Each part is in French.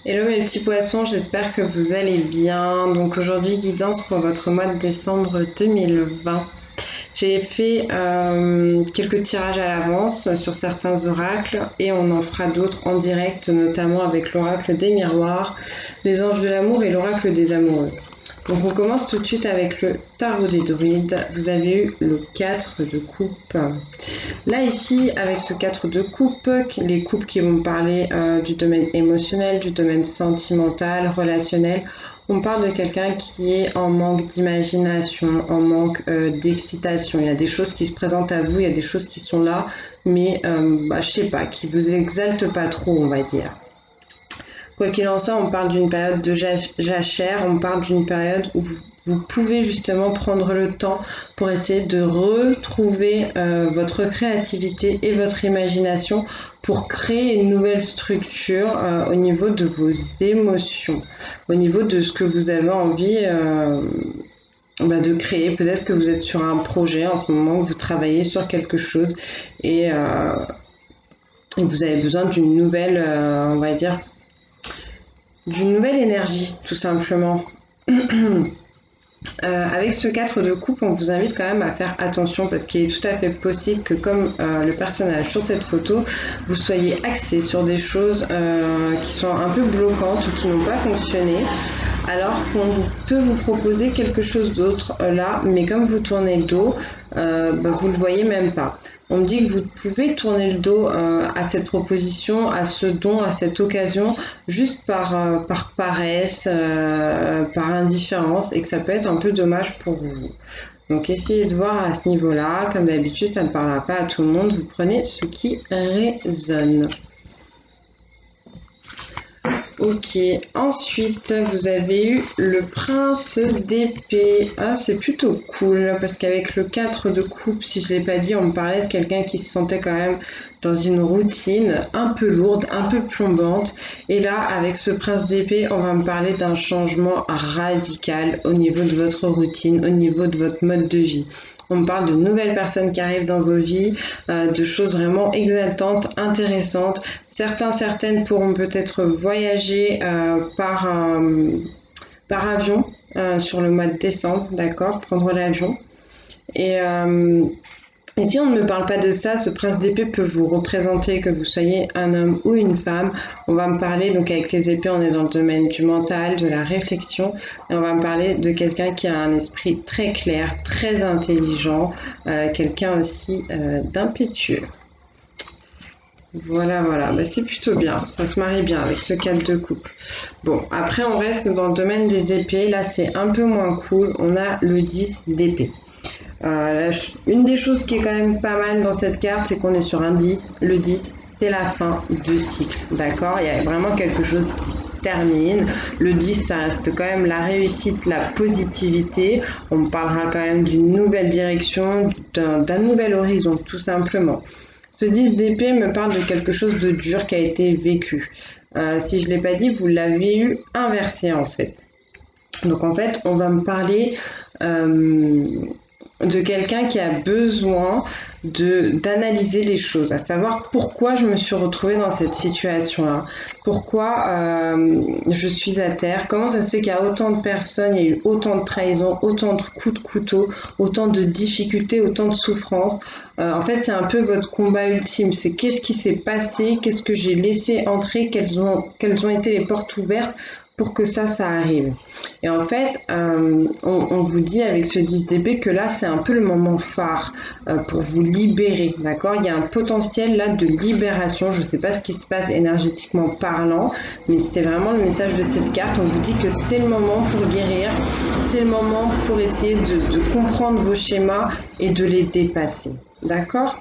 Hello mes petits poissons, j'espère que vous allez bien. Donc aujourd'hui, guidance pour votre mois de décembre 2020. J'ai fait quelques tirages à l'avance sur certains oracles et on en fera d'autres en direct, notamment avec l'oracle des miroirs, les anges de l'amour et l'oracle des amoureux. Donc on commence tout de suite avec le tarot des druides. Vous avez eu le 4 de coupe. Là ici, avec ce 4 de coupe, les coupes qui vont parler du domaine émotionnel, du domaine sentimental, relationnel, on parle de quelqu'un qui est en manque d'imagination, en manque d'excitation. Il y a des choses qui se présentent à vous, il y a des choses qui sont là, mais je sais pas, qui vous exaltent pas trop, on va dire. Quoi qu'il en soit, on parle d'une période de jachère, on parle d'une période où vous pouvez justement prendre le temps pour essayer de retrouver votre créativité et votre imagination pour créer une nouvelle structure au niveau de vos émotions, au niveau de ce que vous avez envie de créer. Peut-être que vous êtes sur un projet en ce moment, où vous travaillez sur quelque chose et vous avez besoin d'une nouvelle, on va dire, d'une nouvelle énergie, tout simplement. Avec ce 4 de coupe, on vous invite quand même à faire attention parce qu'il est tout à fait possible que comme le personnage sur cette photo, vous soyez axé sur des choses qui sont un peu bloquantes ou qui n'ont pas fonctionné, alors qu'on peut vous proposer quelque chose d'autre là, mais comme vous tournez le dos, vous le voyez même pas. On me dit que vous pouvez tourner le dos à cette proposition, à ce don, à cette occasion, juste par paresse, par indifférence, et que ça peut être un peu dommage pour vous. Donc essayez de voir à ce niveau-là. Comme d'habitude, ça ne parlera pas à tout le monde. Vous prenez ce qui résonne. Ok, ensuite vous avez eu le prince d'épée. Ah, c'est plutôt cool parce qu'avec le 4 de coupe, si je ne l'ai pas dit, on me parlait de quelqu'un qui se sentait quand même dans une routine un peu lourde, un peu plombante. Et là, avec ce prince d'épée, on va me parler d'un changement radical au niveau de votre routine, au niveau de votre mode de vie. On me parle de nouvelles personnes qui arrivent dans vos vies, de choses vraiment exaltantes, intéressantes. Certaines pourront peut-être voyager par avion sur le mois de décembre, d'accord, prendre l'avion. Et, euh, et si on ne me parle pas de ça, ce prince d'épée peut vous représenter que vous soyez un homme ou une femme. On va me parler, donc avec les épées, on est dans le domaine du mental, de la réflexion, et on va me parler de quelqu'un qui a un esprit très clair, très intelligent, quelqu'un aussi d'impétueux. Voilà, c'est plutôt bien, ça se marie bien avec ce 4 de coupe. Bon, après on reste dans le domaine des épées, là c'est un peu moins cool, on a le 10 d'épée. Une des choses qui est quand même pas mal dans cette carte, c'est qu'on est sur un 10. Le 10, c'est la fin de cycle, d'accord? Il y a vraiment quelque chose qui se termine. Le 10, ça reste quand même la réussite, la positivité. On parlera quand même d'une nouvelle direction, d'un nouvel horizon, tout simplement. Ce 10 d'épée me parle de quelque chose de dur qui a été vécu. Si je ne l'ai pas dit, vous l'avez eu inversé en fait. Donc en fait, on va me parler de quelqu'un qui a besoin d'analyser les choses, à savoir pourquoi je me suis retrouvée dans cette situation-là, pourquoi je suis à terre, comment ça se fait qu'il y a autant de personnes, il y a eu autant de trahisons, autant de coups de couteau, autant de difficultés, autant de souffrances. En fait, c'est un peu votre combat ultime, c'est qu'est-ce qui s'est passé, qu'est-ce que j'ai laissé entrer, quelles ont été les portes ouvertes pour que ça arrive. Et en fait, on vous dit avec ce 10 d'épée que là, c'est un peu le moment phare pour vous libérer, d'accord? Il y a un potentiel là de libération. Je ne sais pas ce qui se passe énergétiquement parlant, mais c'est vraiment le message de cette carte. On vous dit que c'est le moment pour guérir, c'est le moment pour essayer de comprendre vos schémas et de les dépasser, d'accord?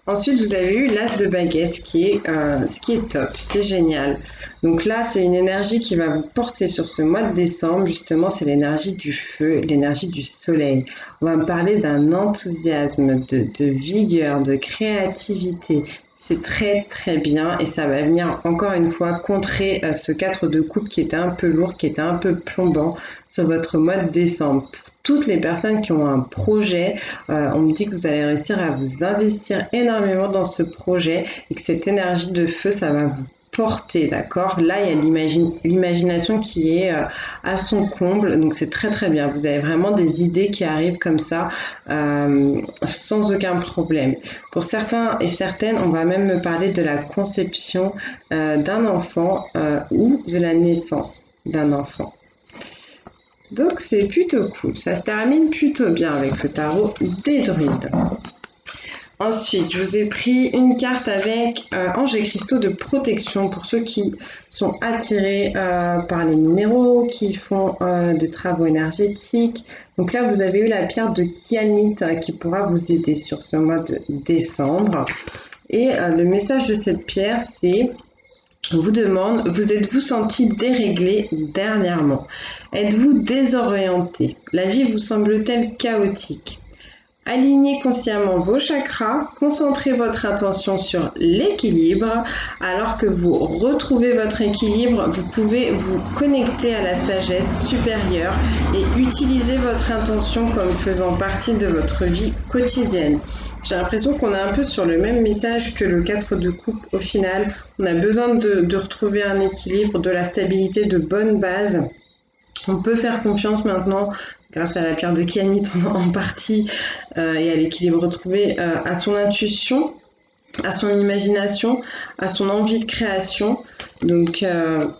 Ensuite, vous avez eu l'as de baguette, ce qui est top, c'est génial. Donc là, c'est une énergie qui va vous porter sur ce mois de décembre. Justement, c'est l'énergie du feu, l'énergie du soleil. On va me parler d'un enthousiasme, de vigueur, de créativité. C'est très très bien et ça va venir encore une fois contrer ce 4 de coupe qui était un peu lourd, qui était un peu plombant sur votre mois de décembre. Toutes les personnes qui ont un projet, on me dit que vous allez réussir à vous investir énormément dans ce projet et que cette énergie de feu, ça va vous porter, d'accord? Là, il y a l'imagination qui est à son comble, donc c'est très très bien. Vous avez vraiment des idées qui arrivent comme ça, sans aucun problème. Pour certains et certaines, on va même me parler de la conception d'un enfant ou de la naissance d'un enfant. Donc c'est plutôt cool, ça se termine plutôt bien avec le tarot des druides. Ensuite, je vous ai pris une carte avec anges et cristaux de protection pour ceux qui sont attirés par les minéraux, qui font des travaux énergétiques. Donc là, vous avez eu la pierre de Kyanite qui pourra vous aider sur ce mois de décembre. Et le message de cette pierre, c'est... On vous demande, vous êtes-vous senti déréglé dernièrement? Êtes-vous désorienté? La vie vous semble-t-elle chaotique? Alignez consciemment vos chakras, concentrez votre attention sur l'équilibre. Alors que vous retrouvez votre équilibre, vous pouvez vous connecter à la sagesse supérieure et utiliser votre intention comme faisant partie de votre vie quotidienne. J'ai l'impression qu'on est un peu sur le même message que le 4 de coupe au final. On a besoin de retrouver un équilibre, de la stabilité, de bonnes bases. On peut faire confiance maintenant, grâce à la pierre de Kyanite en partie, et à l'équilibre retrouvé, à son intuition, à son imagination, à son envie de création. Donc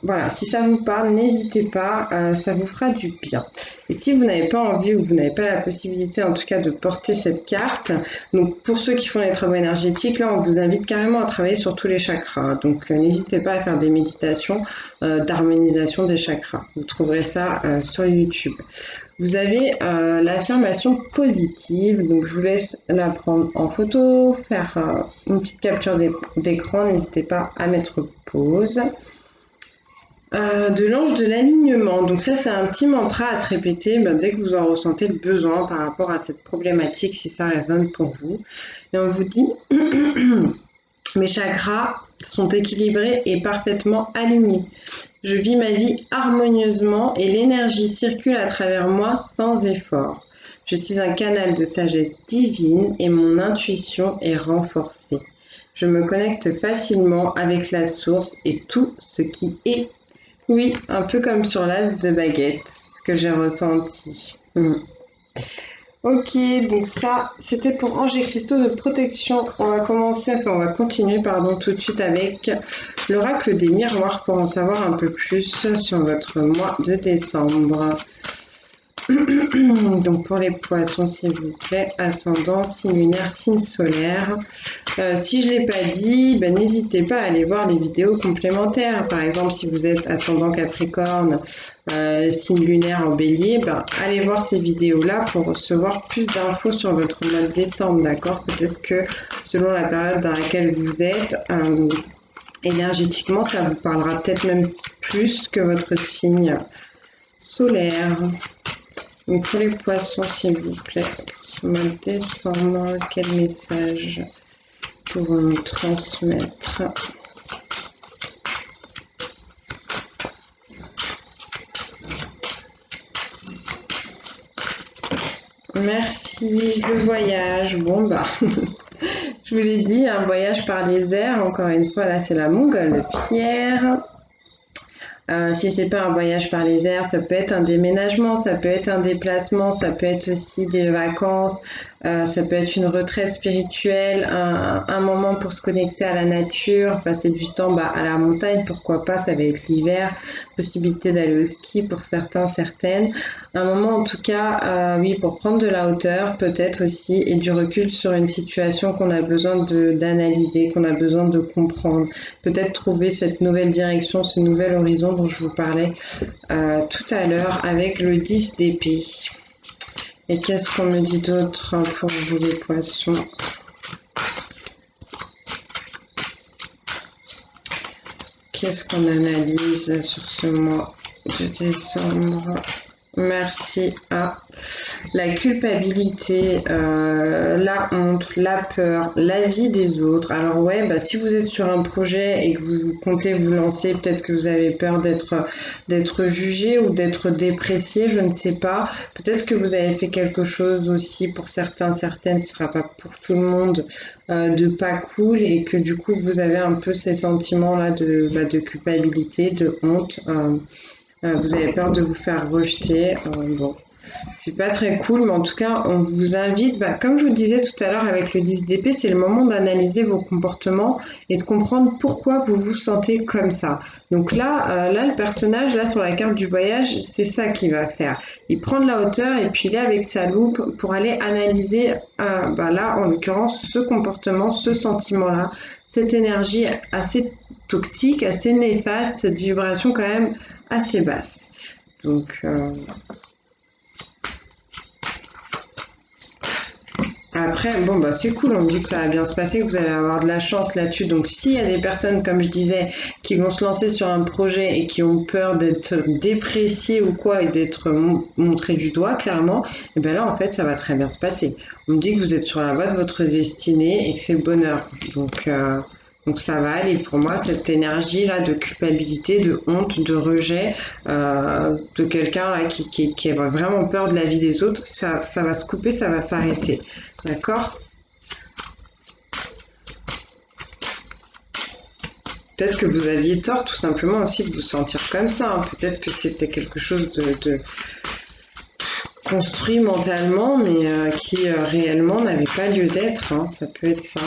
voilà, si ça vous parle, n'hésitez pas, ça vous fera du bien. Et si vous n'avez pas envie ou vous n'avez pas la possibilité en tout cas de porter cette carte, donc pour ceux qui font les travaux énergétiques, là on vous invite carrément à travailler sur tous les chakras. Donc n'hésitez pas à faire des méditations d'harmonisation des chakras. Vous trouverez ça sur YouTube. Vous avez l'affirmation positive, donc je vous laisse la prendre en photo, faire une petite capture d'écran, n'hésitez pas à mettre pause. De l'ange de l'alignement, donc ça c'est un petit mantra à se répéter dès que vous en ressentez le besoin par rapport à cette problématique, si ça résonne pour vous. Et on vous dit, mes chakras sont équilibrés et parfaitement alignés. Je vis ma vie harmonieusement et l'énergie circule à travers moi sans effort. Je suis un canal de sagesse divine et mon intuition est renforcée. Je me connecte facilement avec la source et tout ce qui est. Oui, un peu comme sur l'as de baguette, ce que j'ai ressenti. Ok, donc ça, c'était pour anges et cristaux de protection. On va continuer, tout de suite avec l'oracle des miroirs pour en savoir un peu plus sur votre mois de décembre. Donc pour les poissons, s'il vous plaît, ascendant, signe lunaire, signe solaire. Si je ne l'ai pas dit, n'hésitez pas à aller voir les vidéos complémentaires. Par exemple, si vous êtes ascendant Capricorne, signe lunaire en bélier, allez voir ces vidéos-là pour recevoir plus d'infos sur votre mois de décembre, d'accord? Peut-être que selon la période dans laquelle vous êtes, énergétiquement, ça vous parlera peut-être même plus que votre signe solaire. Donc pour les poissons, s'il vous plaît, pour ce mois de décembre, quel message pourrons-nous transmettre? Merci, le voyage. Bon je vous l'ai dit, un voyage par les airs. Encore une fois, là c'est la montgolfière. Si c'est pas un voyage par les airs, ça peut être un déménagement, ça peut être un déplacement, ça peut être aussi des vacances, ça peut être une retraite spirituelle, un moment pour se connecter à la nature, passer du temps à la montagne, pourquoi pas, ça va être l'hiver, possibilité d'aller au ski pour certains, certaines. Un moment en tout cas, oui, pour prendre de la hauteur peut-être aussi et du recul sur une situation qu'on a besoin d'analyser, qu'on a besoin de comprendre. Peut-être trouver cette nouvelle direction, ce nouvel horizon dont je vous parlais tout à l'heure avec le 10 d'épée. Et qu'est-ce qu'on me dit d'autre pour vous les poissons? Qu'est-ce qu'on analyse sur ce mois de décembre? Merci à La culpabilité, la honte, la peur, l'avis des autres. Alors ouais, bah, si vous êtes sur un projet et que vous comptez vous lancer, peut-être que vous avez peur d'être jugé ou d'être déprécié, je ne sais pas. Peut-être que vous avez fait quelque chose aussi pour certains, certaines, ce sera pas pour tout le monde, de pas cool et que du coup vous avez un peu ces sentiments-là de culpabilité, de honte. Vous avez peur de vous faire rejeter. Bon, c'est pas très cool, mais en tout cas, on vous invite, bah, comme je vous disais tout à l'heure avec le 10 d'épée, c'est le moment d'analyser vos comportements et de comprendre pourquoi vous vous sentez comme ça. Donc là, le personnage, là, sur la carte du voyage, c'est ça qu'il va faire. Il prend de la hauteur et puis il est avec sa loupe pour aller analyser, bah, là, en l'occurrence, ce comportement, ce sentiment-là, cette énergie assez toxique, assez néfaste, cette vibration quand même assez basse. Donc, après, bon, bah, c'est cool, on me dit que ça va bien se passer, que vous allez avoir de la chance là-dessus. Donc, s'il y a des personnes, comme je disais, qui vont se lancer sur un projet et qui ont peur d'être dépréciées ou quoi et d'être montrées du doigt, clairement, et bien là, en fait, ça va très bien se passer. On me dit que vous êtes sur la voie de votre destinée et que c'est le bonheur. Donc ça va aller pour moi, cette énergie-là de culpabilité, de honte, de rejet, de quelqu'un là qui a vraiment peur de la vie des autres, ça va se couper, ça va s'arrêter. D'accord? Peut-être que vous aviez tort tout simplement aussi de vous sentir comme ça. Hein. Peut-être que c'était quelque chose de construit mentalement, mais qui réellement n'avait pas lieu d'être. Hein. Ça peut être ça.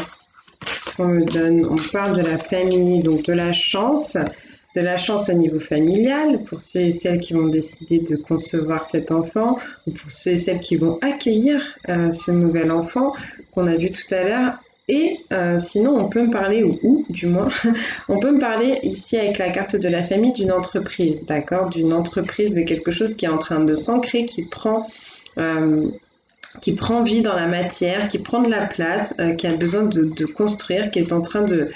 Qu'est-ce qu'on me donne? On parle de la famille, donc de la chance au niveau familial, pour ceux et celles qui vont décider de concevoir cet enfant, ou pour ceux et celles qui vont accueillir ce nouvel enfant qu'on a vu tout à l'heure. Et sinon, on peut me parler, ou du moins, on peut me parler ici avec la carte de la famille d'une entreprise, d'accord? D'une entreprise, de quelque chose qui est en train de s'ancrer, qui prend vie dans la matière, qui prend de la place, qui a besoin de construire, qui est en train de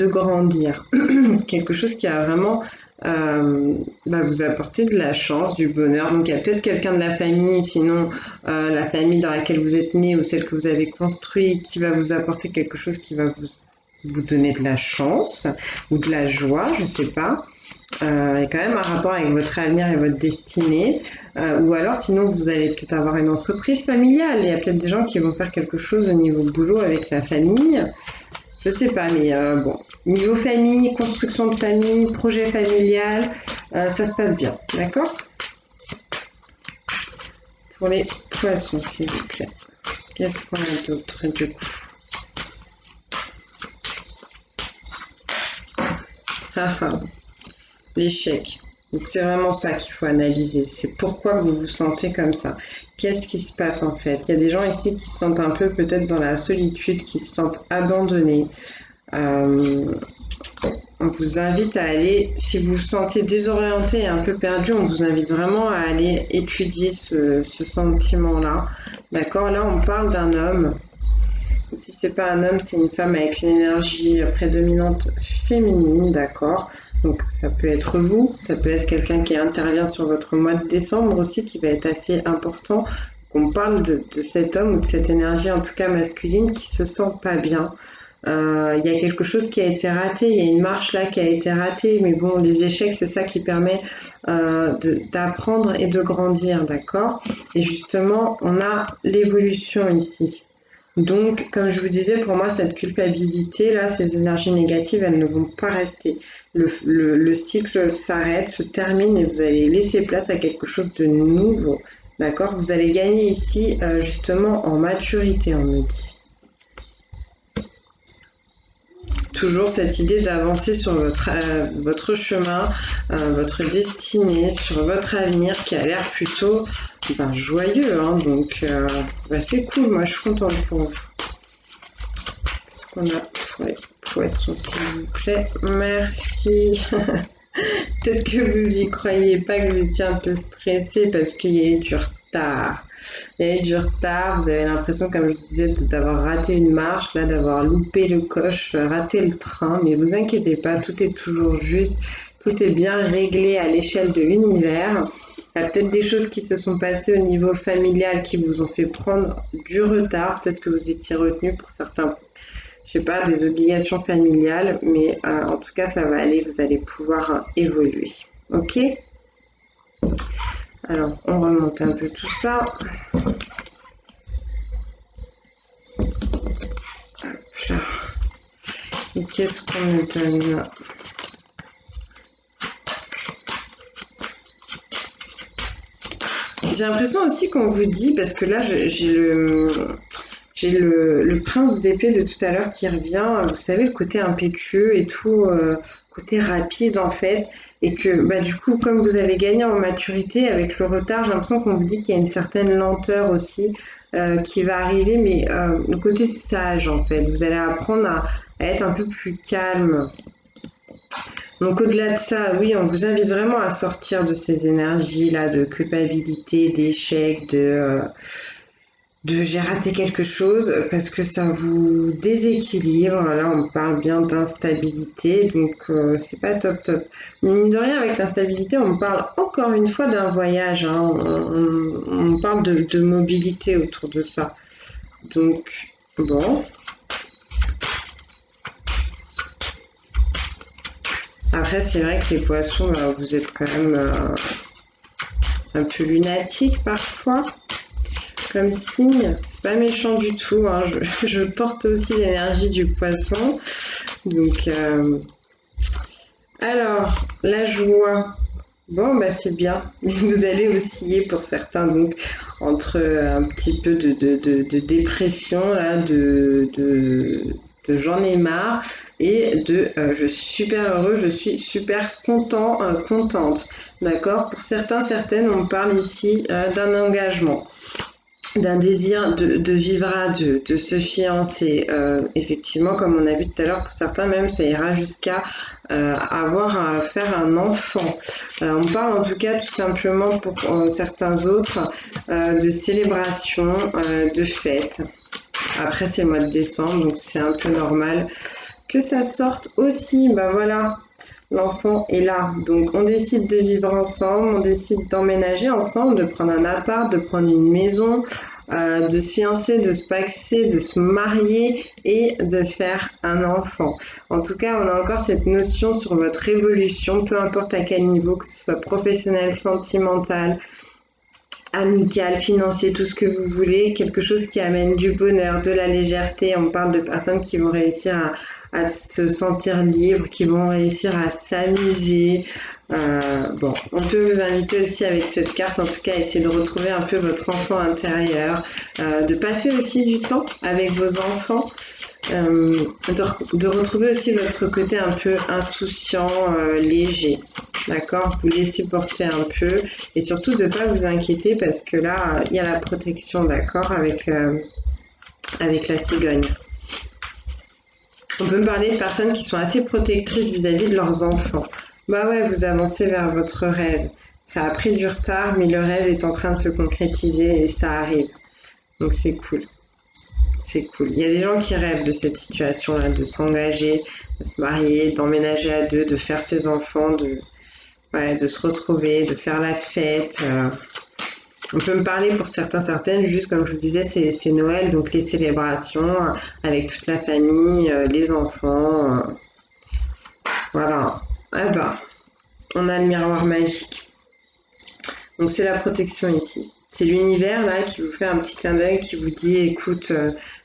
grandir. Quelque chose qui a vraiment vous apporter de la chance, du bonheur. Donc il y a peut-être quelqu'un de la famille, sinon la famille dans laquelle vous êtes né ou celle que vous avez construite, qui va vous apporter quelque chose qui va vous donner de la chance ou de la joie, je ne sais pas. Il y a quand même un rapport avec votre avenir et votre destinée. Ou alors, sinon, vous allez peut-être avoir une entreprise familiale. Il y a peut-être des gens qui vont faire quelque chose au niveau boulot avec la famille. Je sais pas, mais bon. Niveau famille, construction de famille, projet familial, ça se passe bien. D'accord? Pour les poissons, s'il vous plaît. Qu'est-ce qu'on a d'autre du coup? L'échec. Donc c'est vraiment ça qu'il faut analyser. C'est pourquoi vous vous sentez comme ça. Qu'est-ce qui se passe en fait? Il y a des gens ici qui se sentent un peu peut-être dans la solitude, qui se sentent abandonnés. On vous invite à aller, si vous vous sentez désorienté et un peu perdu, on vous invite vraiment à aller étudier ce sentiment-là. D'accord? Là, on parle d'un homme. Si c'est pas un homme, c'est une femme avec une énergie prédominante féminine, d'accord? Donc ça peut être vous, ça peut être quelqu'un qui intervient sur votre mois de décembre aussi, qui va être assez important. On parle de cet homme ou de cette énergie, en tout cas masculine, qui se sent pas bien. Il y a quelque chose qui a été raté, il y a une marche là qui a été ratée, mais bon, les échecs, c'est ça qui permet d'apprendre et de grandir, d'accord? Et justement, on a l'évolution ici. Donc, comme je vous disais, pour moi, cette culpabilité, là, ces énergies négatives, elles ne vont pas rester. Le cycle s'arrête, se termine et vous allez laisser place à quelque chose de nouveau. D'accord? Vous allez gagner ici, justement, en maturité, on me dit. Toujours cette idée d'avancer sur votre chemin, votre destinée, sur votre avenir qui a l'air plutôt joyeux. Hein, donc, c'est cool, moi je suis contente pour vous. Qu'est-ce qu'on a pour les poissons, s'il vous plaît? Merci. Peut-être que vous y croyez pas, que vous étiez un peu stressé parce qu'il y a eu du retard. Il y a eu du retard, vous avez l'impression, comme je disais, d'avoir raté une marche, là, d'avoir loupé le coche, raté le train, mais vous inquiétez pas, tout est toujours juste. tout est bien réglé à l'échelle de l'univers. Il y a peut-être des choses qui se sont passées au niveau familial qui vous ont fait prendre du retard. Peut-être que vous étiez retenu pour certains, je sais pas, des obligations familiales, mais en tout cas, ça va aller, vous allez pouvoir évoluer. Ok? Alors, on remonte un peu tout ça. Et qu'est-ce qu'on me donne? J'ai l'impression aussi qu'on vous dit, parce que là, j'ai le prince d'épée de tout à l'heure qui revient, vous savez, le côté impétueux et tout, côté rapide en fait, et que bah, du coup, comme vous avez gagné en maturité avec le retard, j'ai l'impression qu'on vous dit qu'il y a une certaine lenteur aussi qui va arriver, mais le côté sage en fait, vous allez apprendre à être un peu plus calme. Donc au-delà de ça, oui, on vous invite vraiment à sortir de ces énergies-là de culpabilité, d'échec, de j'ai raté quelque chose parce que ça vous déséquilibre. Là, on parle bien d'instabilité, donc c'est pas top top. Mine de rien, avec l'instabilité, on parle encore une fois d'un voyage. Hein. On parle de mobilité autour de ça. Donc, bon. Après, c'est vrai que les poissons, vous êtes quand même un peu lunatique parfois. Comme signe, c'est pas méchant du tout. Hein. Je porte aussi l'énergie du poisson. Donc, alors, la joie. Bon, bah c'est bien. Vous allez osciller pour certains, donc, entre un petit peu de dépression, là, de j'en ai marre, et de je suis super heureux, je suis super content, contente. D'accord? Pour certains, certaines, on parle ici d'un engagement, d'un désir de vivre à deux, de se fiancer. Effectivement, comme on a vu tout à l'heure, pour certains même, ça ira jusqu'à avoir à faire un enfant. On parle en tout cas tout simplement pour certains autres de célébration, de fête. Après, c'est le mois de décembre, donc c'est un peu normal que ça sorte aussi. Bah voilà, l'enfant est là. Donc on décide de vivre ensemble, on décide d'emménager ensemble, de prendre un appart, de prendre une maison, de se fiancer, de se paxer, de se marier et de faire un enfant. En tout cas, on a encore cette notion sur votre évolution, peu importe à quel niveau, que ce soit professionnel, sentimental, amical, financier, tout ce que vous voulez, quelque chose qui amène du bonheur, de la légèreté. On parle de personnes qui vont réussir à se sentir libres, qui vont réussir à s'amuser. Bon, on peut vous inviter aussi avec cette carte, en tout cas, à essayer de retrouver un peu votre enfant intérieur, de passer aussi du temps avec vos enfants. De retrouver aussi votre côté un peu insouciant, léger, d'accord? Vous laissez porter un peu et surtout de ne pas vous inquiéter parce que là, il y a la protection, d'accord, avec la cigogne. On peut me parler de personnes qui sont assez protectrices vis-à-vis de leurs enfants. Bah ouais, vous avancez vers votre rêve. Ça a pris du retard, mais le rêve est en train de se concrétiser et ça arrive. Donc c'est cool. C'est cool. Il y a des gens qui rêvent de cette situation-là, de s'engager, de se marier, d'emménager à deux, de faire ses enfants, ouais, de se retrouver, de faire la fête. On peut me parler pour certains, certaines, juste comme je vous disais, c'est Noël, donc les célébrations avec toute la famille, les enfants. Voilà. Ah bah, on a le miroir magique. Donc c'est la protection ici. C'est l'univers là qui vous fait un petit clin d'œil, qui vous dit écoute,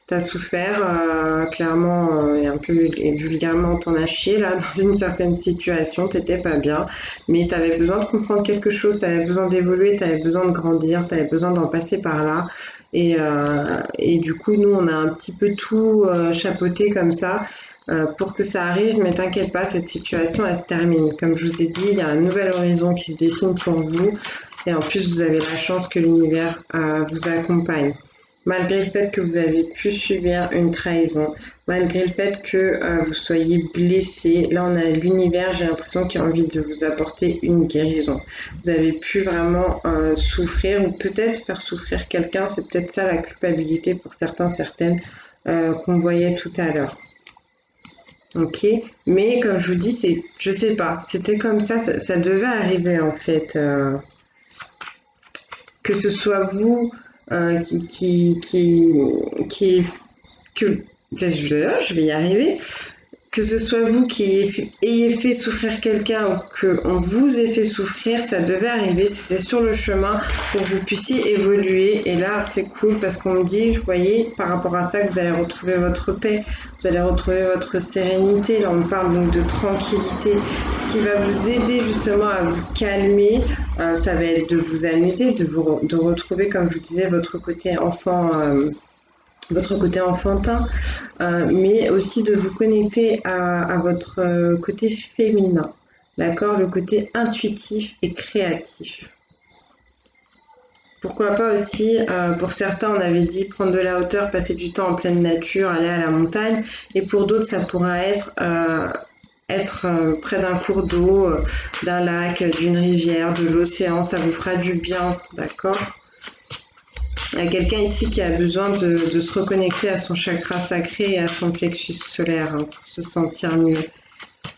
t'as souffert, clairement et un peu vulgairement t'en as chié là dans une certaine situation, t'étais pas bien, mais t'avais besoin de comprendre quelque chose, t'avais besoin d'évoluer, t'avais besoin de grandir, t'avais besoin d'en passer par là. Et du coup, nous, on a un petit peu tout chapeauté comme ça pour que ça arrive, mais t'inquiète pas, cette situation, elle se termine. Comme je vous ai dit, il y a un nouvel horizon qui se dessine pour vous. Et en plus, vous avez la chance que l'univers vous accompagne. Malgré le fait que vous avez pu subir une trahison, malgré le fait que vous soyez blessé, là on a l'univers, j'ai l'impression qu'il a envie de vous apporter une guérison. Vous avez pu vraiment souffrir ou peut-être faire souffrir quelqu'un, c'est peut-être ça la culpabilité pour certains, certaines qu'on voyait tout à l'heure. Ok, mais comme je vous dis, je sais pas, c'était comme ça devait arriver en fait. Que ce soit vous qui que je vais y arriver, que ce soit vous qui ayez fait souffrir quelqu'un ou qu'on vous ait fait souffrir, ça devait arriver, c'était sur le chemin pour que vous puissiez évoluer. Et là, c'est cool parce qu'on me dit, vous voyez, par rapport à ça, que vous allez retrouver votre paix, vous allez retrouver votre sérénité. Là, on parle donc de tranquillité. Ce qui va vous aider justement à vous calmer, ça va être de vous amuser, de retrouver, comme je vous disais, votre côté enfantin, mais aussi de vous connecter à votre côté féminin, d'accord, le côté intuitif et créatif. Pourquoi pas aussi, pour certains, on avait dit prendre de la hauteur, passer du temps en pleine nature, aller à la montagne, et pour d'autres, ça pourra être près d'un cours d'eau, d'un lac, d'une rivière, de l'océan, ça vous fera du bien, d'accord? Il y a quelqu'un ici qui a besoin de se reconnecter à son chakra sacré et à son plexus solaire, hein, pour se sentir mieux.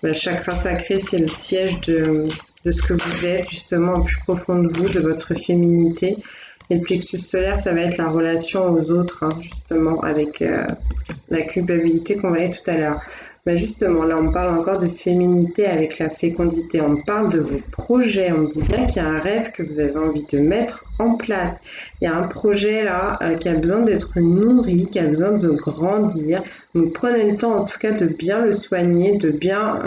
Le chakra sacré, c'est le siège de ce que vous êtes, justement, au plus profond de vous, de votre féminité. Et le plexus solaire, ça va être la relation aux autres, hein, justement, avec la culpabilité qu'on voyait tout à l'heure. Mais justement, là, on parle encore de féminité avec la fécondité. On parle de vos projets. On me dit bien qu'il y a un rêve que vous avez envie de mettre en place. Il y a un projet là qui a besoin d'être nourri, qui a besoin de grandir. Donc prenez le temps en tout cas de bien le soigner, de bien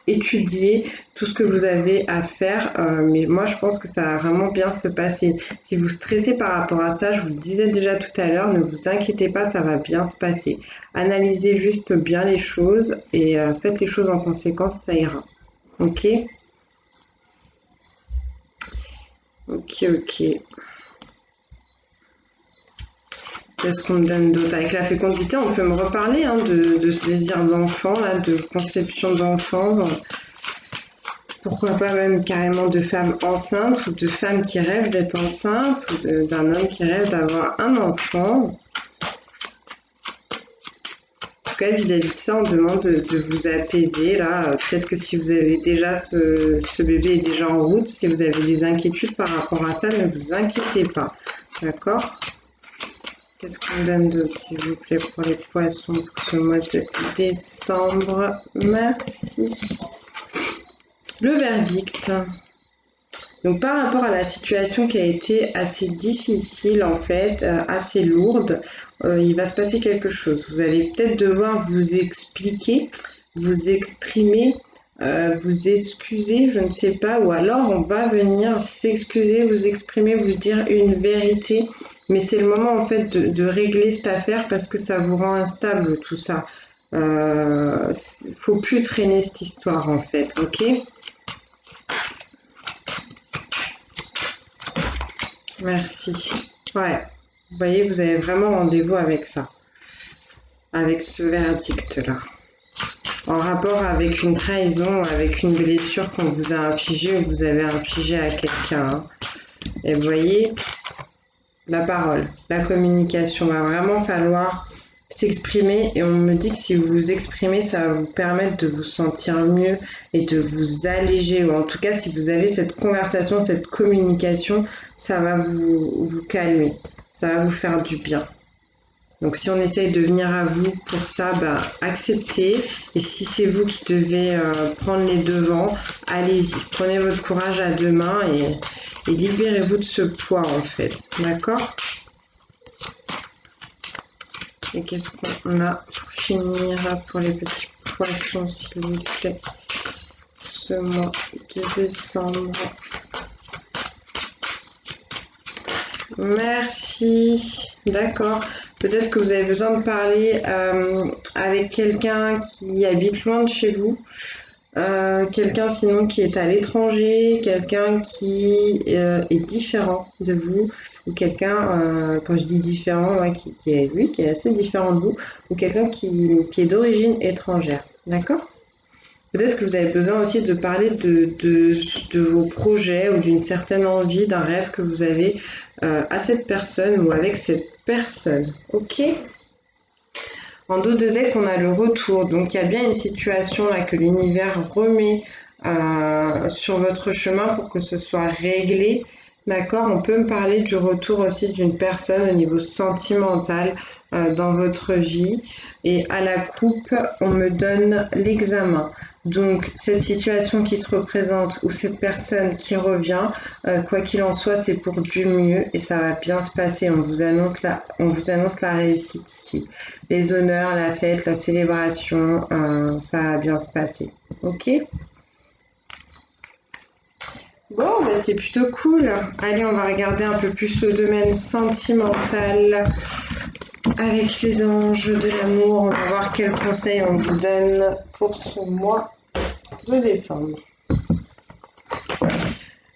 étudier tout ce que vous avez à faire. Mais moi je pense que ça va vraiment bien se passer. Si vous stressez par rapport à ça, je vous le disais déjà tout à l'heure, ne vous inquiétez pas, ça va bien se passer. Analysez juste bien les choses et faites les choses en conséquence, ça ira. Ok? Ok. Qu'est-ce qu'on me donne d'autre? Avec la fécondité, on peut me reparler hein, de ce désir d'enfant, là, de conception d'enfant. Pourquoi pas même carrément de femmes enceintes ou de femmes qui rêvent d'être enceintes ou d'un homme qui rêve d'avoir un enfant. En tout cas, vis-à-vis de ça, on demande de vous apaiser. Là, peut-être que si vous avez déjà ce bébé est déjà en route, si vous avez des inquiétudes par rapport à ça, ne vous inquiétez pas. D'accord? Qu'est-ce qu'on donne d'autre, s'il vous plaît, pour les poissons pour ce mois de décembre? Merci. Le verdict. Donc, par rapport à la situation qui a été assez difficile, en fait, assez lourde, il va se passer quelque chose. Vous allez peut-être devoir vous expliquer, vous exprimer, vous excuser, je ne sais pas, ou alors on va venir s'excuser, vous exprimer, vous dire une vérité. Mais c'est le moment en fait de régler cette affaire parce que ça vous rend instable tout ça. Faut plus traîner cette histoire en fait, ok? Merci. Ouais, vous voyez, vous avez vraiment rendez-vous avec ça, avec ce verdict-là. En rapport avec une trahison, avec une blessure qu'on vous a infligée ou que vous avez infligée à quelqu'un. Hein. Et vous voyez, la parole, la communication, va vraiment falloir s'exprimer et on me dit que si vous vous exprimez, ça va vous permettre de vous sentir mieux et de vous alléger ou en tout cas si vous avez cette conversation, cette communication, ça va vous calmer, ça va vous faire du bien. Donc si on essaye de venir à vous pour ça, acceptez. Et si c'est vous qui devez prendre les devants, allez-y. Prenez votre courage à deux mains et libérez-vous de ce poids en fait. D'accord? Et qu'est-ce qu'on a pour finir pour les petits poissons, s'il vous plaît, ce mois de décembre? Merci. D'accord. Peut-être que vous avez besoin de parler avec quelqu'un qui habite loin de chez vous, quelqu'un sinon qui est à l'étranger, quelqu'un qui est différent de vous, ou quelqu'un, quand je dis différent, ouais, qui est lui, qui est assez différent de vous, ou quelqu'un qui est d'origine étrangère. D'accord? Peut-être que vous avez besoin aussi de parler de vos projets ou d'une certaine envie, d'un rêve que vous avez à cette personne ou avec cette personne. Ok? En dos de deck, on a le retour. Donc, il y a bien une situation là que l'univers remet sur votre chemin pour que ce soit réglé. D'accord? On peut me parler du retour aussi d'une personne au niveau sentimental dans votre vie. Et à la coupe, on me donne l'examen. Donc, cette situation qui se représente ou cette personne qui revient, quoi qu'il en soit, c'est pour du mieux et ça va bien se passer. On vous annonce la réussite ici. Les honneurs, la fête, la célébration, ça va bien se passer. Ok? Bon, bah c'est plutôt cool. Allez, on va regarder un peu plus le domaine sentimental avec les anges de l'amour. On va voir quels conseils on vous donne pour ce mois de décembre.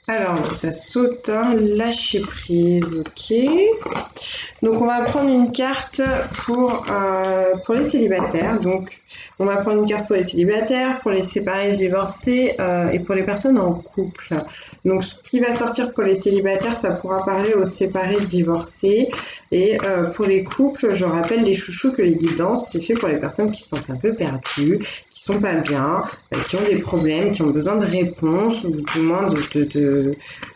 Alors, ça saute, hein, lâcher prise, ok. Donc, on va prendre une carte pour les célibataires. Donc, on va prendre une carte pour les célibataires, pour les séparés, divorcés et pour les personnes en couple. Donc, ce qui va sortir pour les célibataires, ça pourra parler aux séparés, divorcés. Et pour les couples, je rappelle les chouchous que les guidances, c'est fait pour les personnes qui se sentent un peu perdues, qui sont pas bien, qui ont des problèmes, qui ont besoin de réponses ou du moins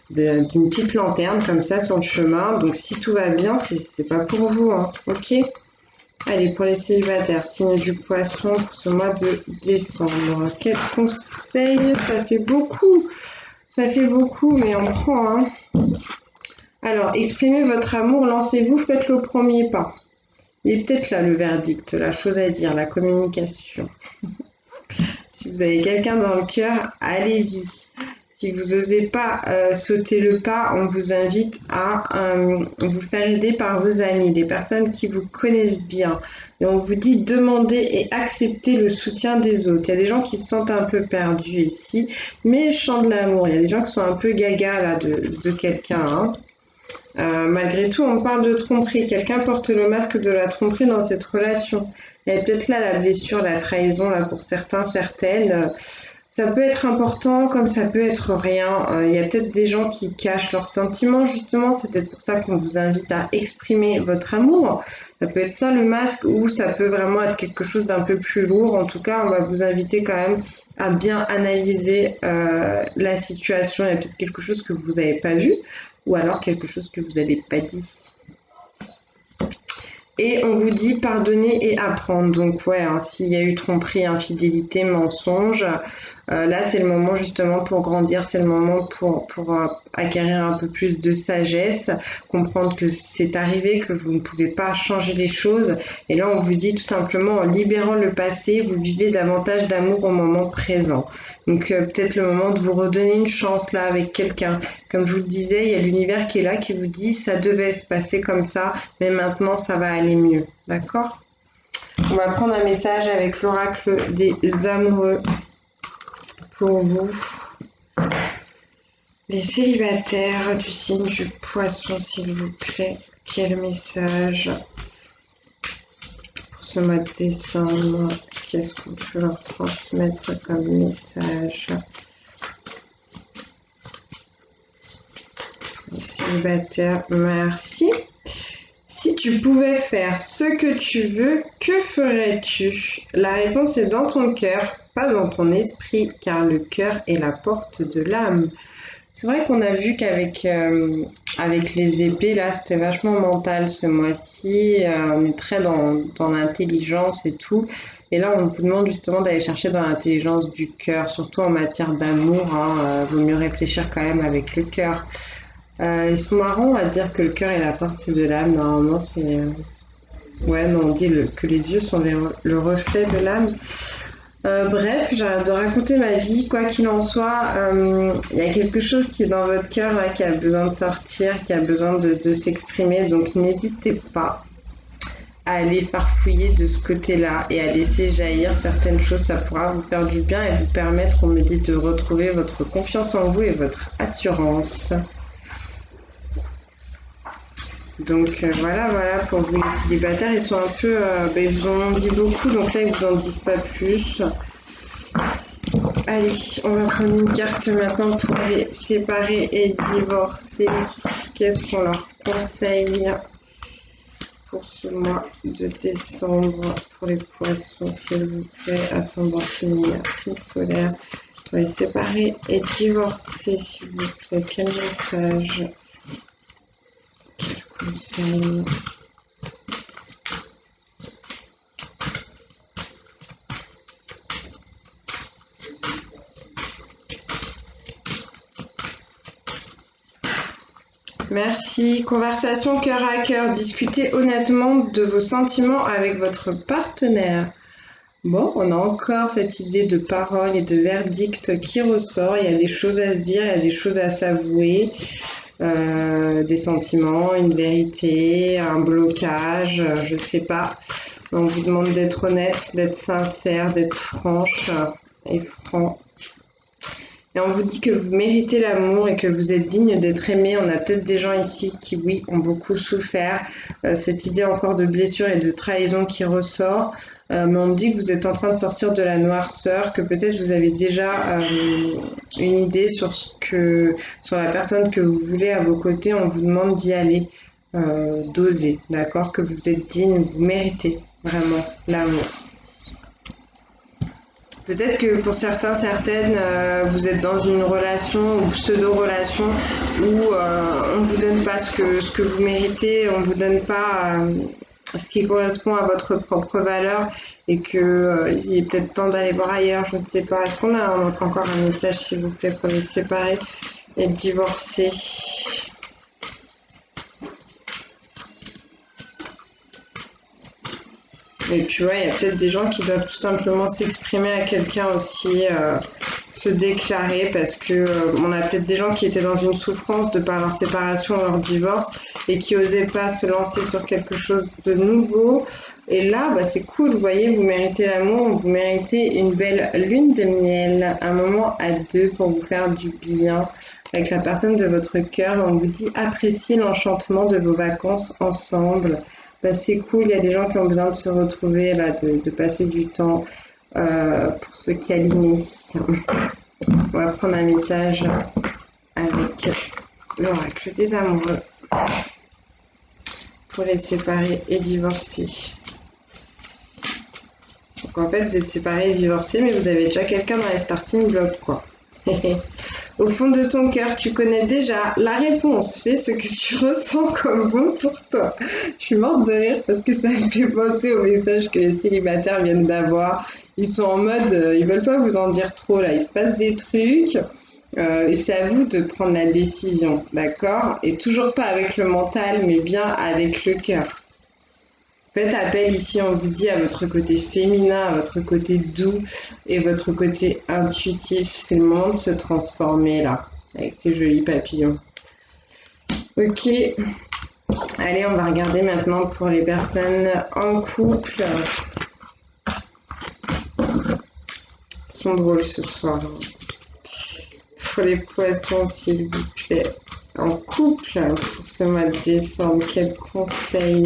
d'une petite lanterne comme ça sur le chemin. Donc si tout va bien, c'est pas pour vous, hein. Ok? Allez, pour les célibataires, signe du poisson pour ce mois de décembre. Quel conseil? Ça fait beaucoup. Ça fait beaucoup, mais on prend, hein. Alors, exprimez votre amour, lancez-vous, faites le premier pas. Il est peut-être là le verdict, la chose à dire, la communication. Si vous avez quelqu'un dans le cœur, allez-y. Si vous n'osez pas sauter le pas, on vous invite à vous faire aider par vos amis, les personnes qui vous connaissent bien. Et on vous dit demandez et acceptez le soutien des autres. Il y a des gens qui se sentent un peu perdus ici, mais chant de l'amour. Il y a des gens qui sont un peu gaga là de quelqu'un, hein. Malgré tout, on parle de tromperie. Quelqu'un porte le masque de la tromperie dans cette relation. Il y a peut-être là la blessure, la trahison là pour certains, certaines. Ça peut être important comme ça peut être rien. Il y a peut-être des gens qui cachent leurs sentiments justement. C'est peut-être pour ça qu'on vous invite à exprimer votre amour. Ça peut être ça le masque ou ça peut vraiment être quelque chose d'un peu plus lourd. En tout cas, on va vous inviter quand même à bien analyser la situation. Il y a peut-être quelque chose que vous n'avez pas vu ou alors quelque chose que vous n'avez pas dit. Et on vous dit pardonner et apprendre. Donc ouais, hein, s'il y a eu tromperie, infidélité, mensonge, là c'est le moment justement pour grandir, c'est le moment pour acquérir un peu plus de sagesse, comprendre que c'est arrivé, que vous ne pouvez pas changer les choses. Et là on vous dit tout simplement en libérant le passé, vous vivez davantage d'amour au moment présent. Donc peut-être le moment de vous redonner une chance là avec quelqu'un. Comme je vous le disais, il y a l'univers qui est là, qui vous dit ça devait se passer comme ça, mais maintenant ça va aller mieux. D'accord? On va prendre un message avec l'oracle des amoureux pour vous. Les célibataires du signe du poisson, s'il vous plaît. Quel message pour ce mois de décembre? Qu'est-ce qu'on peut leur transmettre comme message? Les célibataires, merci. Si tu pouvais faire ce que tu veux, que ferais-tu? La réponse est dans ton cœur, pas dans ton esprit, car le cœur est la porte de l'âme. C'est vrai qu'on a vu qu'avec avec les épées, là, c'était vachement mental ce mois-ci. On est très dans l'intelligence et tout. Et là, on vous demande justement d'aller chercher dans l'intelligence du cœur, surtout en matière d'amour, hein. Vaut mieux réfléchir quand même avec le cœur. Ils sont marrants à dire que le cœur est la porte de l'âme. Normalement, c'est... Ouais, non, on dit que les yeux sont le reflet de l'âme. Bref, j'arrête de raconter ma vie. Quoi qu'il en soit, il y a quelque chose qui est dans votre cœur là, qui a besoin de sortir, qui a besoin de s'exprimer. Donc n'hésitez pas à aller farfouiller de ce côté-là et à laisser jaillir certaines choses. Ça pourra vous faire du bien et vous permettre, on me dit, de retrouver votre confiance en vous et votre assurance. Donc voilà pour vous les célibataires, ils sont un peu, ils vous en ont dit beaucoup, donc là ils vous en disent pas plus. Allez, on va prendre une carte maintenant pour les séparés et divorcés. Qu'est-ce qu'on leur conseille pour ce mois de décembre pour les poissons, s'il vous plaît, ascendant féminin, signe solaire, les séparés et divorcés, s'il vous plaît. Quel message, quel conseil? Merci. Conversation cœur à cœur. Discutez honnêtement de vos sentiments avec votre partenaire. Bon, on a encore cette idée de parole et de verdict qui ressort. Il y a des choses à se dire, il y a des choses à s'avouer, des sentiments, une vérité, un blocage, je sais pas. On vous demande d'être honnête, d'être sincère, d'être franche et franc. Et on vous dit que vous méritez l'amour et que vous êtes digne d'être aimé. On a peut-être des gens ici qui, oui, ont beaucoup souffert. Cette idée encore de blessure et de trahison qui ressort. Mais on me dit que vous êtes en train de sortir de la noirceur, que peut-être vous avez déjà une idée sur la personne que vous voulez à vos côtés. On vous demande d'y aller, d'oser, d'accord? Que vous êtes digne, vous méritez vraiment l'amour. Peut-être que pour certains, certaines, vous êtes dans une relation ou pseudo-relation où on ne vous donne pas ce que vous méritez, on ne vous donne pas ce qui correspond à votre propre valeur et qu'il est peut-être temps d'aller voir ailleurs, je ne sais pas. Est-ce qu'on a encore un message, s'il vous plaît, pour les séparer et divorcer? Et puis ouais, il y a peut-être des gens qui doivent tout simplement s'exprimer à quelqu'un aussi, se déclarer parce que on a peut-être des gens qui étaient dans une souffrance de par leur séparation ou leur divorce et qui osaient pas se lancer sur quelque chose de nouveau. Et là, bah, c'est cool, vous voyez, vous méritez l'amour, vous méritez une belle lune de miel, un moment à deux pour vous faire du bien avec la personne de votre cœur. On vous dit appréciez l'enchantement de vos vacances ensemble. Bah, c'est cool, il y a des gens qui ont besoin de se retrouver, là, de passer du temps pour se câliner. On va prendre un message avec l'oracle des amoureux pour les séparer et divorcer. Donc en fait, vous êtes séparés et divorcés, mais vous avez déjà quelqu'un dans les starting blocks, quoi. Au fond de ton cœur, tu connais déjà la réponse. Fais ce que tu ressens comme bon pour toi. Je suis morte de rire parce que ça me fait penser au message que les célibataires viennent d'avoir. Ils sont en mode, ils veulent pas vous en dire trop là. Il se passe des trucs et c'est à vous de prendre la décision, d'accord? Et toujours pas avec le mental, mais bien avec le cœur. Faites appel ici, on vous dit, à votre côté féminin, à votre côté doux et votre côté intuitif. C'est le moment de se transformer là, avec ces jolis papillons. Ok, allez, on va regarder maintenant pour les personnes en couple. Ils sont drôles ce soir. Pour les poissons, s'il vous plaît. En couple, pour ce mois de décembre, quel conseil?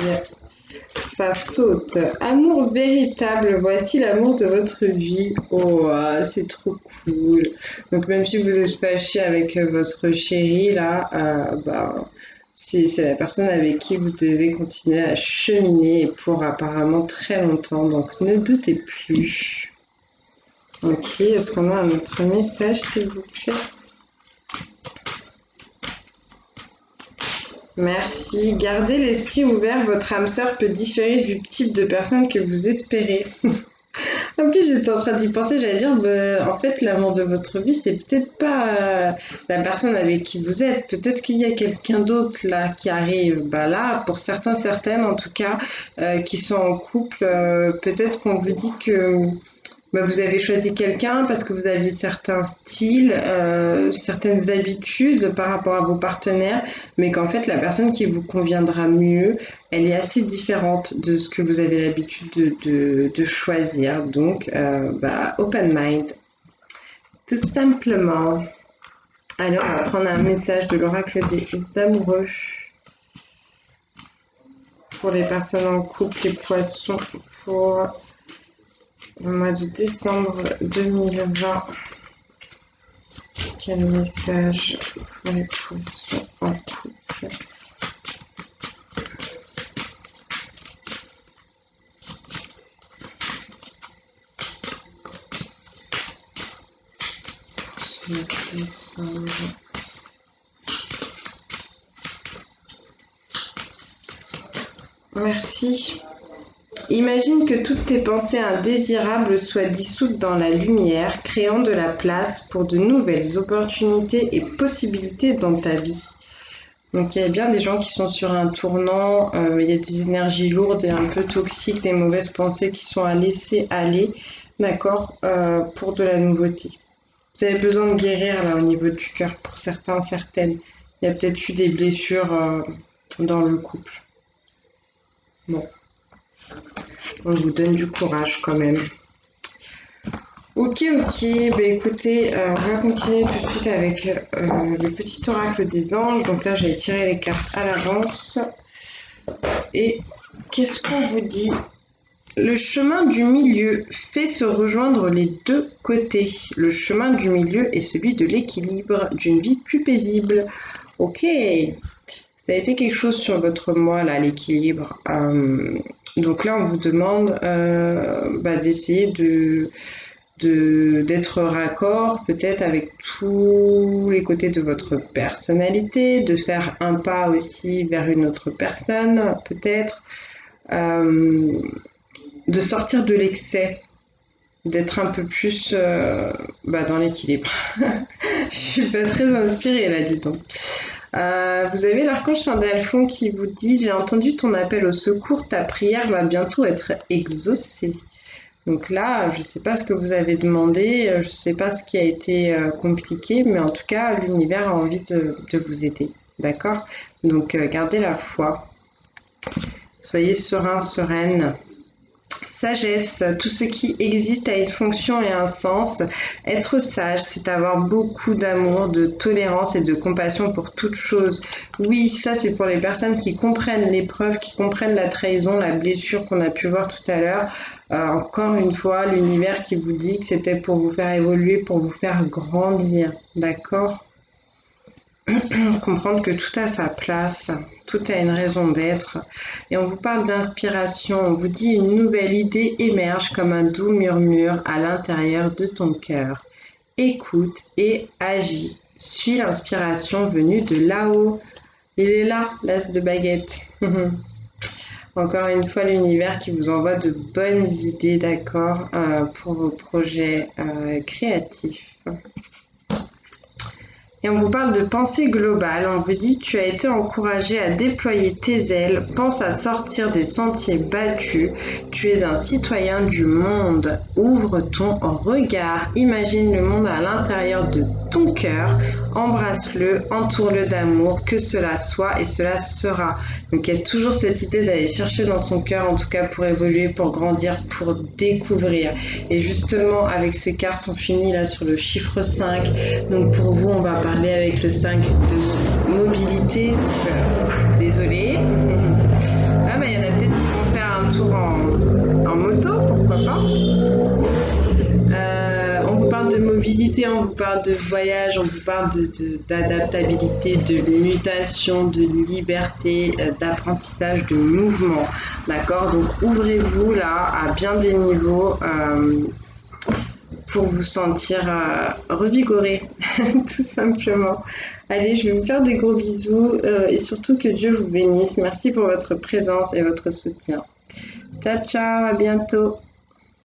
Ça saute. Amour véritable, voici l'amour de votre vie. Oh, c'est trop cool. Donc même si vous êtes fâché avec votre chéri, là, c'est la personne avec qui vous devez continuer à cheminer pour apparemment très longtemps. Donc ne doutez plus. Ok, est-ce qu'on a un autre message, s'il vous plaît? Merci. Gardez l'esprit ouvert, votre âme sœur peut différer du type de personne que vous espérez. En plus, j'étais en train d'y penser, j'allais dire, en fait, l'amour de votre vie, c'est peut-être pas la personne avec qui vous êtes. Peut-être qu'il y a quelqu'un d'autre là qui arrive. Bah là, pour certains, certaines en tout cas, qui sont en couple, peut-être qu'on vous dit que vous avez choisi quelqu'un parce que vous aviez certains styles, certaines habitudes par rapport à vos partenaires, mais qu'en fait la personne qui vous conviendra mieux, elle est assez différente de ce que vous avez l'habitude de choisir. Donc, open mind, tout simplement. Allez, on va prendre un message de l'oracle des amoureux pour les personnes en couple, les poissons, pour le mois de décembre 2020. Quel message pour les poissons en couple? mois de décembre. Merci. Imagine que toutes tes pensées indésirables soient dissoutes dans la lumière, créant de la place pour de nouvelles opportunités et possibilités dans ta vie. Donc il y a bien des gens qui sont sur un tournant, il y a des énergies lourdes et un peu toxiques, des mauvaises pensées qui sont à laisser aller, d'accord, pour de la nouveauté. Vous avez besoin de guérir là au niveau du cœur pour certains, certaines. Il y a peut-être eu des blessures dans le couple. Bon, on vous donne du courage quand même. Ok, bah écoutez, on va continuer tout de suite avec le petit oracle des anges. Donc là, j'ai tiré les cartes à l'avance. Et qu'est-ce qu'on vous dit? Le chemin du milieu fait se rejoindre les deux côtés. Le chemin du milieu est celui de l'équilibre, d'une vie plus paisible. Ok, ça a été quelque chose sur votre mois, là, l'équilibre. Donc là, on vous demande d'essayer d'être raccord peut-être avec tous les côtés de votre personnalité, de faire un pas aussi vers une autre personne, peut-être, de sortir de l'excès, d'être un peu plus dans l'équilibre. Je suis pas très inspirée là, dis donc. Vous avez l'archange Saint-Alphon qui vous dit: j'ai entendu ton appel au secours, ta prière va bientôt être exaucée. Donc là, je ne sais pas ce que vous avez demandé, je ne sais pas ce qui a été compliqué, mais en tout cas, l'univers a envie de vous aider. D'accord? Donc gardez la foi. Soyez serein, sereine. Sagesse, tout ce qui existe a une fonction et un sens. Être sage, c'est avoir beaucoup d'amour, de tolérance et de compassion pour toute chose. Oui, ça c'est pour les personnes qui comprennent l'épreuve, qui comprennent la trahison, la blessure qu'on a pu voir tout à l'heure. Encore une fois, l'univers qui vous dit que c'était pour vous faire évoluer, pour vous faire grandir. D'accord ? Comprendre que tout a sa place, tout a une raison d'être. Et on vous parle d'inspiration, on vous dit une nouvelle idée émerge comme un doux murmure à l'intérieur de ton cœur. Écoute et agis. Suis l'inspiration venue de là-haut. Il est là, l'as de baguette. Encore une fois, l'univers qui vous envoie de bonnes idées, d'accord, pour vos projets créatifs. Et on vous parle de pensée globale. On vous dit: tu as été encouragé à déployer tes ailes. Pense à sortir des sentiers battus. Tu es un citoyen du monde. Ouvre ton regard. Imagine le monde à l'intérieur de ton cœur. Embrasse-le, entoure-le d'amour. Que cela soit et cela sera. Donc il y a toujours cette idée d'aller chercher dans son cœur, en tout cas pour évoluer, pour grandir, pour découvrir. Et justement, avec ces cartes, on finit là sur le chiffre 5. Donc pour vous, on va parler avec le 5 de mobilité. Désolée. Ah, mais il y en a peut-être qui vont faire un tour en moto, pourquoi pas. On vous parle de mobilité, on vous parle de voyage, on vous parle d'adaptabilité, de mutation, de liberté, d'apprentissage, de mouvement. D'accord? Donc ouvrez-vous là à bien des niveaux pour vous sentir revigoré, tout simplement. Allez, je vais vous faire des gros bisous et surtout que Dieu vous bénisse. Merci pour votre présence et votre soutien. Ciao, ciao, à bientôt.